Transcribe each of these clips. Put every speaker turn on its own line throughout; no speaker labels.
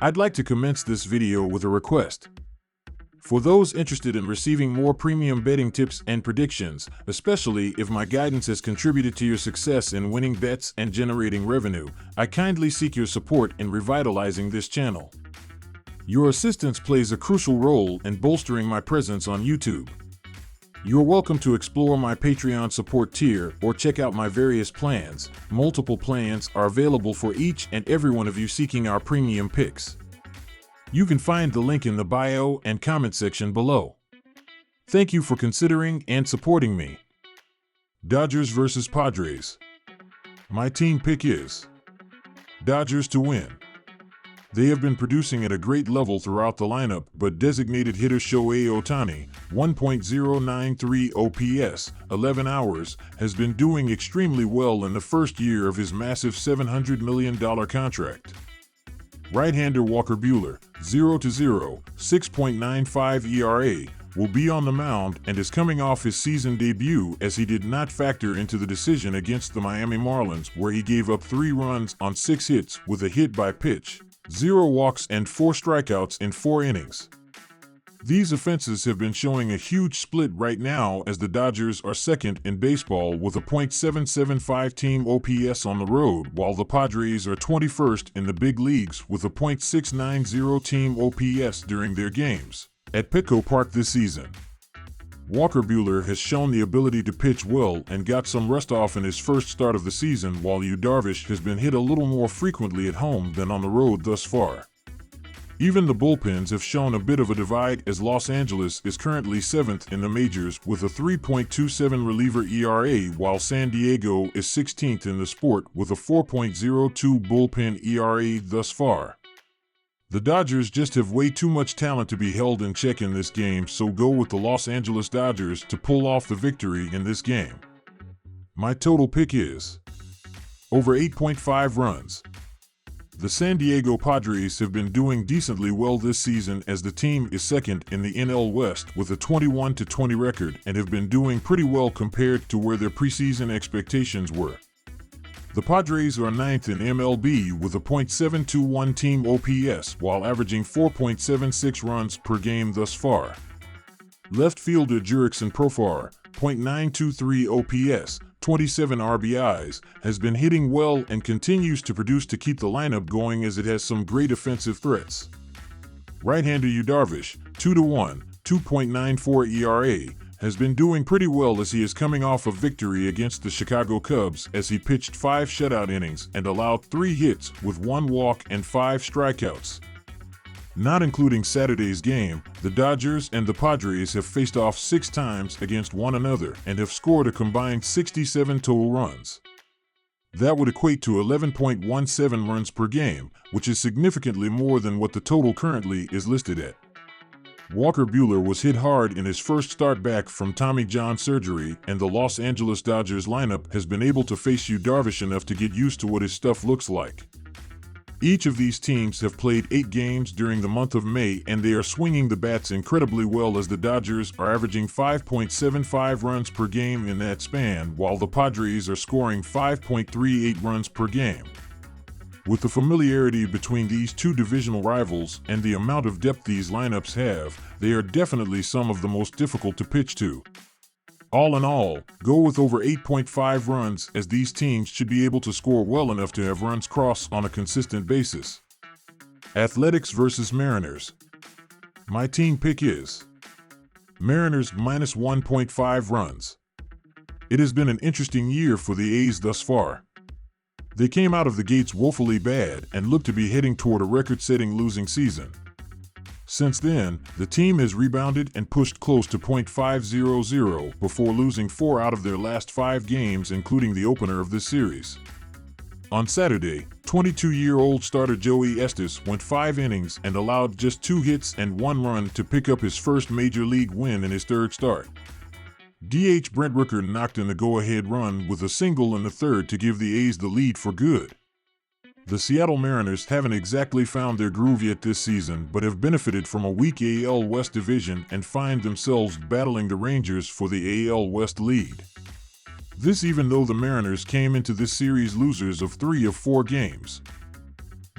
I'd like to commence this video with a request. For those interested in receiving more premium betting tips and predictions, especially if my guidance has contributed to your success in winning bets and generating revenue, I kindly seek your support in revitalizing this channel. Your assistance plays a crucial role in bolstering my presence on YouTube. You're welcome to explore my Patreon support tier or check out my various plans. Multiple plans are available for each and every one of you seeking our premium picks. You can find the link in the bio and comment section below. Thank you for considering and supporting me. Dodgers vs. Padres. My team pick is Dodgers to win. They have been producing at a great level throughout the lineup, but designated hitter Shohei Ohtani, 1.093 OPS, 11 hours, has been doing extremely well in the first year of his massive $700 million contract. Right-hander Walker Buehler, 0-0, 6.95 ERA, will be on the mound and is coming off his season debut as he did not factor into the decision against the Miami Marlins, where he gave up 3 runs on 6 hits with a hit by pitch, 0 walks and 4 strikeouts in 4 innings. These offenses have been showing a huge split right now as the Dodgers are second in baseball with a .775 team OPS on the road, while the Padres are 21st in the big leagues with a .690 team OPS during their games at Petco Park this season. Walker Buehler has shown the ability to pitch well and got some rust off in his first start of the season, while Yu Darvish has been hit a little more frequently at home than on the road thus far. Even the bullpens have shown a bit of a divide as Los Angeles is currently 7th in the majors with a 3.27 reliever ERA, while San Diego is 16th in the sport with a 4.02 bullpen ERA thus far. The Dodgers just have way too much talent to be held in check in this game, so go with the Los Angeles Dodgers to pull off the victory in this game. My total pick is over 8.5 runs. The San Diego Padres have been doing decently well this season as the team is second in the NL West with a 21-20 record and have been doing pretty well compared to where their preseason expectations were. The Padres are 9th in MLB with a .721 team OPS while averaging 4.76 runs per game thus far. Left fielder Jurickson Profar, .923 OPS, 27 RBIs, has been hitting well and continues to produce to keep the lineup going as it has some great offensive threats. Right-hander Yu Darvish, 2-1, 2.94 ERA, has been doing pretty well as he is coming off a victory against the Chicago Cubs as he pitched 5 shutout innings and allowed 3 hits with 1 walk and 5 strikeouts. Not including Saturday's game, the Dodgers and the Padres have faced off 6 times against one another and have scored a combined 67 total runs. That would equate to 11.17 runs per game, which is significantly more than what the total currently is listed at. Walker Buehler was hit hard in his first start back from Tommy John surgery, and the Los Angeles Dodgers lineup has been able to face Yu Darvish enough to get used to what his stuff looks like. Each of these teams have played 8 games during the month of May, and they are swinging the bats incredibly well as the Dodgers are averaging 5.75 runs per game in that span, while the Padres are scoring 5.38 runs per game. With the familiarity between these two divisional rivals and the amount of depth these lineups have, they are definitely some of the most difficult to pitch to. All in all, go with over 8.5 runs as these teams should be able to score well enough to have runs cross on a consistent basis. Athletics vs. Mariners. My team pick is Mariners minus 1.5 runs. It has been an interesting year for the A's thus far. They came out of the gates woefully bad and look to be heading toward a record-setting losing season. Since then, the team has rebounded and pushed close to .500 before losing 4 out of their last 5 games, including the opener of this series. On Saturday, 22-year-old starter Joey Estes went 5 innings and allowed just 2 hits and 1 run to pick up his first major league win in his 3rd start. DH Brent Rooker knocked in the go-ahead run with a single in the 3rd to give the A's the lead for good. The Seattle Mariners haven't exactly found their groove yet this season, but have benefited from a weak AL West division and find themselves battling the Rangers for the AL West lead. This even though the Mariners came into this series losers of 3 of 4 games.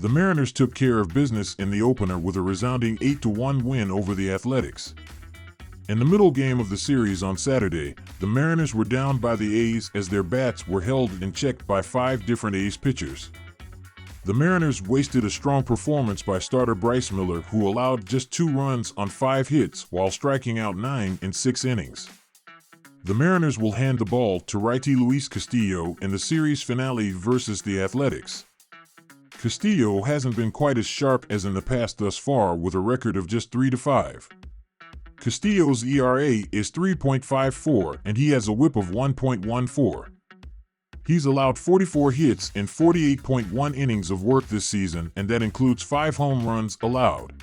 The Mariners took care of business in the opener with a resounding 8-1 win over the Athletics. In the middle game of the series on Saturday, the Mariners were down by the A's as their bats were held in check by 5 different A's pitchers. The Mariners wasted a strong performance by starter Bryce Miller, who allowed just 2 runs on 5 hits while striking out 9 in 6 innings. The Mariners will hand the ball to righty Luis Castillo in the series finale versus the Athletics. Castillo hasn't been quite as sharp as in the past thus far, with a record of just 3-5. Castillo's ERA is 3.54 and he has a WHIP of 1.14. He's allowed 44 hits in 48.1 innings of work this season, and that includes 5 home runs allowed.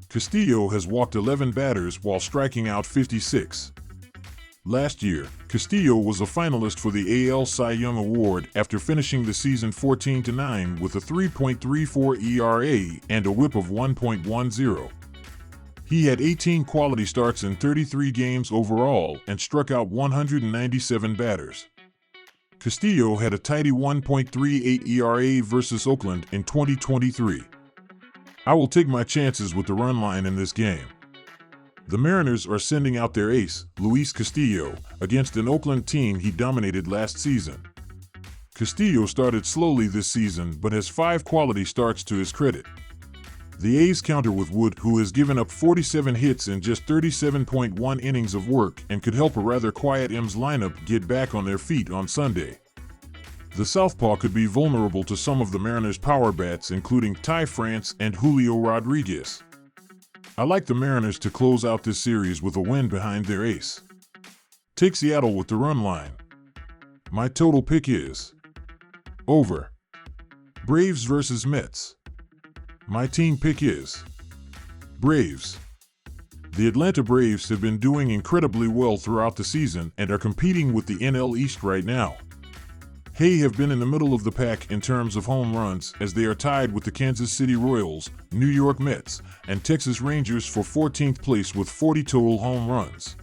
Castillo has walked 11 batters while striking out 56. Last year, Castillo was a finalist for the AL Cy Young Award after finishing the season 14-9 with a 3.34 ERA and a WHIP of 1.10. He had 18 quality starts in 33 games overall and struck out 197 batters. Castillo had a tidy 1.38 ERA versus Oakland in 2023. I will take my chances with the run line in this game. The Mariners are sending out their ace, Luis Castillo, against an Oakland team he dominated last season. Castillo started slowly this season but has 5 quality starts to his credit. The A's counter with Wood, who has given up 47 hits in just 37.1 innings of work and could help a rather quiet M's lineup get back on their feet on Sunday. The southpaw could be vulnerable to some of the Mariners' power bats, including Ty France and Julio Rodriguez. I like the Mariners to close out this series with a win behind their ace. Take Seattle with the run line. My total pick is over. Braves versus Mets. My team pick is Braves. The Atlanta Braves have been doing incredibly well throughout the season and are competing with the NL East right now. They have been in the middle of the pack in terms of home runs, as they are tied with the Kansas City Royals, New York Mets, and Texas Rangers for 14th place with 40 total home runs.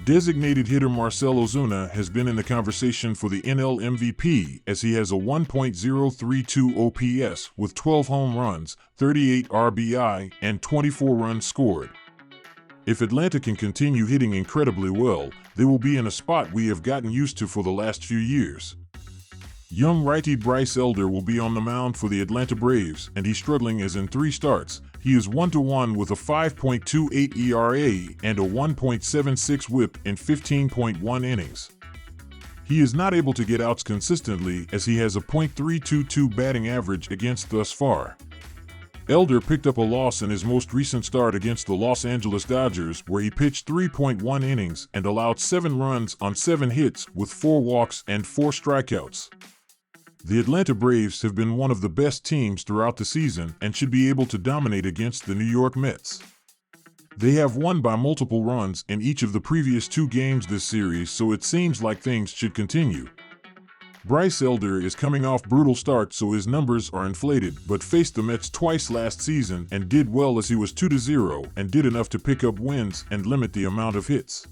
Designated hitter Marcell Ozuna has been in the conversation for the NL MVP, as he has a 1.032 OPS with 12 home runs, 38 RBI, and 24 runs scored. If Atlanta can continue hitting incredibly well, they will be in a spot we have gotten used to for the last few years. Young righty Bryce Elder will be on the mound for the Atlanta Braves, and he's struggling as in 3 starts. He is 1-1 with a 5.28 ERA and a 1.76 WHIP in 15.1 innings. He is not able to get outs consistently, as he has a .322 batting average against thus far. Elder picked up a loss in his most recent start against the Los Angeles Dodgers, where he pitched 3.1 innings and allowed 7 runs on 7 hits with 4 walks and 4 strikeouts. The Atlanta Braves have been one of the best teams throughout the season and should be able to dominate against the New York Mets. They have won by multiple runs in each of the previous 2 games this series, so it seems like things should continue. Bryce Elder is coming off brutal start, so his numbers are inflated, but faced the Mets twice last season and did well, as he was 2-0 and did enough to pick up wins and limit the amount of hits.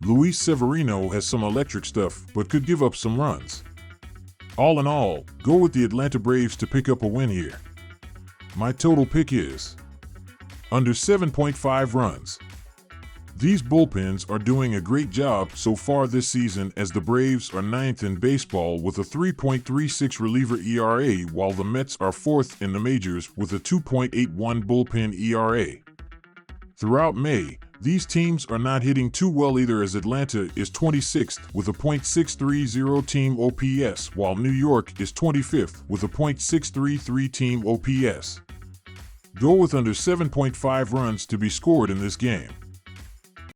Luis Severino has some electric stuff but could give up some runs. All in all, go with the Atlanta Braves to pick up a win here. My total pick is under 7.5 runs. These bullpens are doing a great job so far this season, as the Braves are 9th in baseball with a 3.36 reliever ERA, while the Mets are 4th in the majors with a 2.81 bullpen ERA. Throughout May, these teams are not hitting too well either, as Atlanta is 26th with a .630 team OPS, while New York is 25th with a .633 team OPS. Go with under 7.5 runs to be scored in this game.